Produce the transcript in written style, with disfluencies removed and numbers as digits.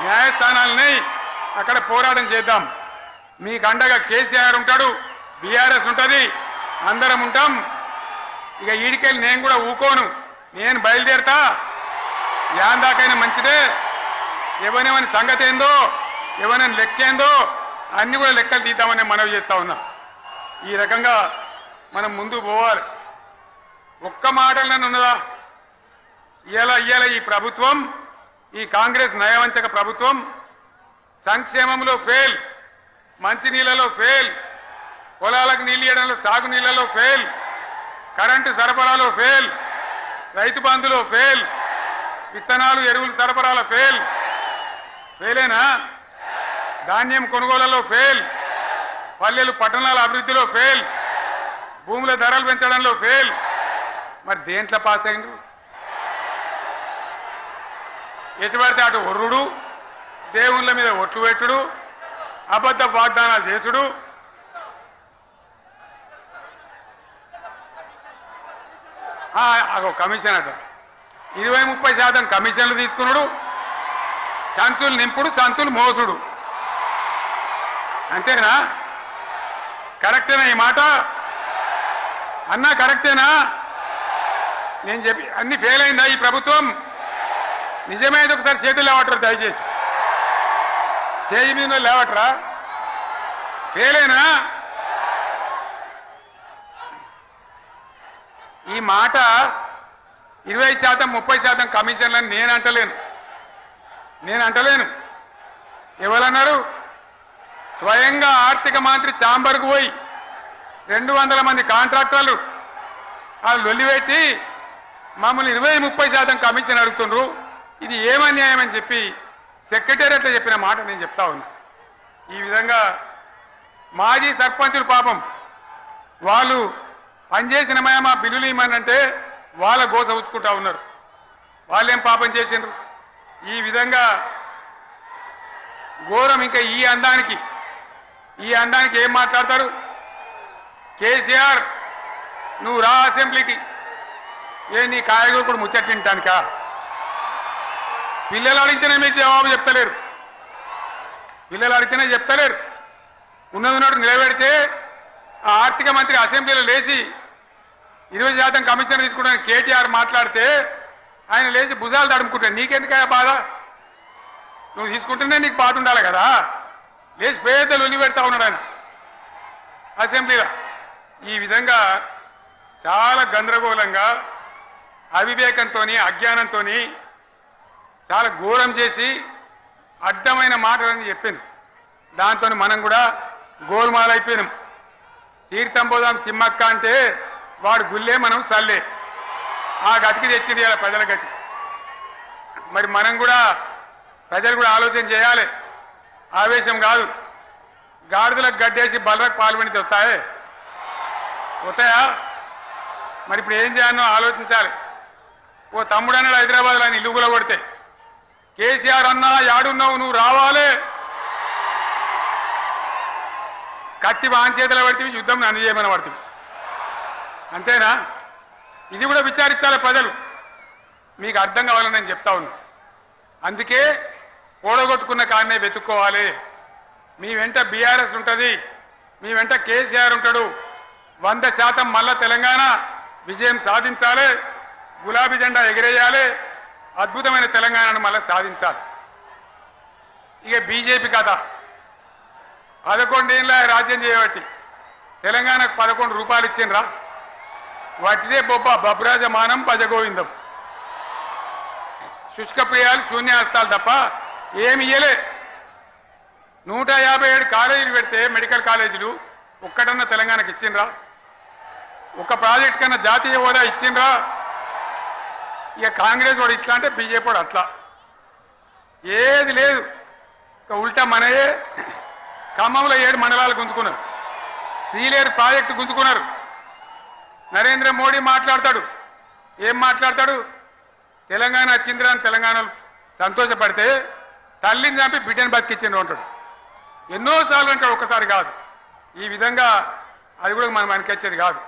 న్యాయస్థానాలని అక్కడ పోరాటం చేద్దాం. మీకు అండగా కేసీఆర్ ఉంటాడు, బీఆర్ఎస్ ఉంటుంది, అందరం ఉంటాం. ఇక ఈడికెళ్ళి నేను కూడా ఊకోను, నేను బయలుదేరుతా. యాందాకైనా మంచిదే. ఎవరిని సంగతి ఏందో, ఎవరైనా లెక్కేందో అన్ని కూడా లెక్కలు తీద్దామని మనవి చేస్తా ఉన్నా. ఈ రకంగా మనం ముందుకు పోవాలి. ఒక్క మాటలను ఉన్నదా? ఇవాళ ఈ ప్రభుత్వం, ఈ కాంగ్రెస్ నయవంచక ప్రభుత్వం సంక్షేమంలో ఫెయిల్, మంచినీళ్ళలో ఫెయిల్, పొలాలకు నీళ్ళు ఇవ్వడంలో, సాగు నీళ్ళలో ఫెయిల్, కరెంటు సరఫరాలో ఫెయిల్, రైతు బంధులో ఫెయిల్, విత్తనాలు ఎరువులు సరఫరాలో ఫెయిలేనా? ధాన్యం కొనుగోళ్లలో ఫెయిల్, పల్లెలు పట్టణాల అభివృద్ధిలో ఫెయిల్, భూముల ధరలు పెంచడంలో ఫెయిల్. మరి దేంట్లో పాస్ అయిండు? ఎటుపడితే అటు ఒర్రుడు, దేవుళ్ళ మీద ఒట్లు పెట్టుడు, అబద్ధ వాగ్దానాలు చేసుడు, కమిషన్ అట 20-30% కమిషన్లు తీసుకున్నాడు, సంచులు నింపుడు, సంచులు మోసుడు. అంతేనా? కరెక్టేనా ఈ మాట అన్నా? కరెక్టేనా? నేను చెప్పి అన్ని ఫెయిల్ అయిందా ఈ ప్రభుత్వం? నిజమైతే ఒకసారి చేతులు లేవటరు దయచేసి. స్టేజ్ మీద లేవటరా? ఫెయిలేనా? ఈ మాట 20% 30% కమిషన్లని నేను అంటలేను. ఎవరన్నారు? స్వయంగా ఆర్థిక మంత్రి ఛాంబర్కు పోయి 200 మంది కాంట్రాక్టర్లు వాళ్ళు లొల్లిపెట్టి మమ్మల్ని 20-30% కమిషన్ అడుగుతుండ్రు, ఇది ఏమన్యాయం అని చెప్పి సెక్రటేరియట్లో చెప్పిన మాట నేను చెప్తా ఉన్నా. ఈ విధంగా మాజీ సర్పంచులు పాపం వాళ్ళు పనిచేసిన మా బిల్లులు ఇవ్వమనంటే వాళ్ళ గోస ఉంచుకుంటా ఉన్నారు. వాళ్ళేం పాపం చేసిండ్రు? ఈ విధంగా ఘోరం. ఇంకా ఈ అందానికి ఏం మాట్లాడతారు? కేసీఆర్ నువ్వు రా అసెంబ్లీకి, నీ కాయగూరకుడు ముచ్చట్లు తింటానికా? పిల్లలు అడిగితేనే మీరు జవాబు చెప్తలేరు. ఉన్నది నిలబెడితే ఆ ఆర్థిక మంత్రి అసెంబ్లీలో లేచి 20% కమిషన్ తీసుకుంటాను కేటీఆర్ మాట్లాడితే ఆయన లేచి భుజాలు తడుముకుంటాడు. నీకెందుకయ్యా బాధ? నువ్వు తీసుకుంటేనే నీకు బాధ ఉండాలి కదా. లేచి పేదలు ఉల్లి పెడతా ఉన్నాడు ఆయన అసెంబ్లీలో. ఈ విధంగా చాలా గందరగోళంగా, అవివేకంతో, అజ్ఞానంతో చాలా ఘోరం చేసి అడ్డమైన మాటలని చెప్పింది. దాంతో మనం కూడా గోల్మాలైపోయినాం. తీర్థం పోదాం తిమ్మక్క అంటే వాడు గుల్లే, మనం సల్లే. ఆ గతికి తెచ్చింది ఇలా ప్రజల గతి. మరి మనం కూడా, ప్రజలు కూడా ఆలోచన చేయాలి. ఆవేశం కాదు. గాడిదలకు గడ్డేసి బలరకు పాల్పడితే వస్తాయా? మరి ఇప్పుడు ఏం చేయాలో ఆలోచించాలి. ఓ తమ్ముడు అన్నాడు హైదరాబాద్లో, ఆయన ఇల్లు కూడా కొడితే, కేసీఆర్ అన్నా యాడున్నావు, నువ్వు రావాలి. కత్తి వాంచేతలు పడితే యుద్ధం నన్ను చేయమని పడుతుంది. అంతేనా? ఇది కూడా విచారించాలి ప్రజలు. మీకు అర్థం కావాలని నేను చెప్తా ఉన్నా. అందుకే ఓడగొట్టుకున్న కాన్నే వెతుక్కోవాలి. మీ వెంట బీఆర్ఎస్ ఉంటుంది, మీ వెంట కేసీఆర్ ఉంటాడు. 100% మళ్ళా తెలంగాణ విజయం సాధించాలి, గులాబీ జెండా ఎగిరేయాలి, అద్భుతమైన తెలంగాణను మళ్ళీ సాధించాలి. ఇక బీజేపీ కథ 11 ఏళ్ళ రాజ్యం చేయబట్టి తెలంగాణకు 11 రూపాయలు ఇచ్చిండ్రా? వాటిదే బబ్రాజమానం భజగోవిందం. శుష్కప్రియాలు, శూన్యాస్తాలు తప్ప ఏమి ఇయ్యలే. 157 కాలేజీలు పెడితే మెడికల్ కాలేజీలు ఒక్కటన్నా తెలంగాణకు ఇచ్చిండ్రా? ఒక ప్రాజెక్ట్ కన్నా జాతీయ హోదా ఇచ్చిండ్రా? ఇక కాంగ్రెస్ వాడు ఇట్లా అంటే బీజేపీ వాడు అట్లా. ఏది లేదు. ఇక ఉల్టా మనయే. ఖమ్మంలో 7 మండలాలు గుంజుకున్నారు. శ్రీలేరు ప్రాజెక్టు గుంజుకున్నారు. నరేంద్ర మోడీ మాట్లాడతాడు. ఏం మాట్లాడతాడు? తెలంగాణ వచ్చిందిరా అని తెలంగాణలో సంతోషపడితే తల్లిని చంపి బిడ్డను బతికిచ్చిండ్రు అంటాడు. ఎన్నోసార్లు అంటాడు, ఒక్కసారి కాదు. ఈ విధంగా అది కూడా మనకి వచ్చేది కాదు.